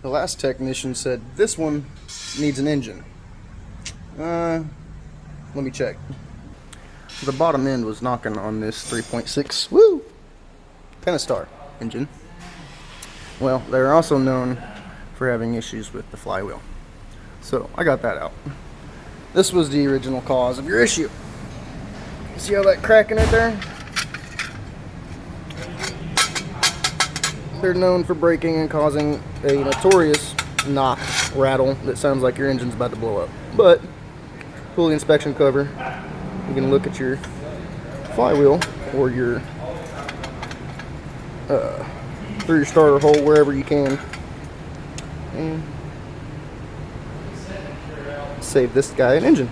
The last technician said this one needs an engine. Let me check. The bottom end was knocking on this 3.6 Pentastar engine. Well, they're also known for having issues with the flywheel. So I got that out. This was the original cause of your issue. See how that cracking it there? They're known for breaking and causing a notorious knock, rattle that sounds like your engine's about to blow up. But pull the inspection cover, you can look at your flywheel or your through your starter hole wherever you can, and save this guy an engine.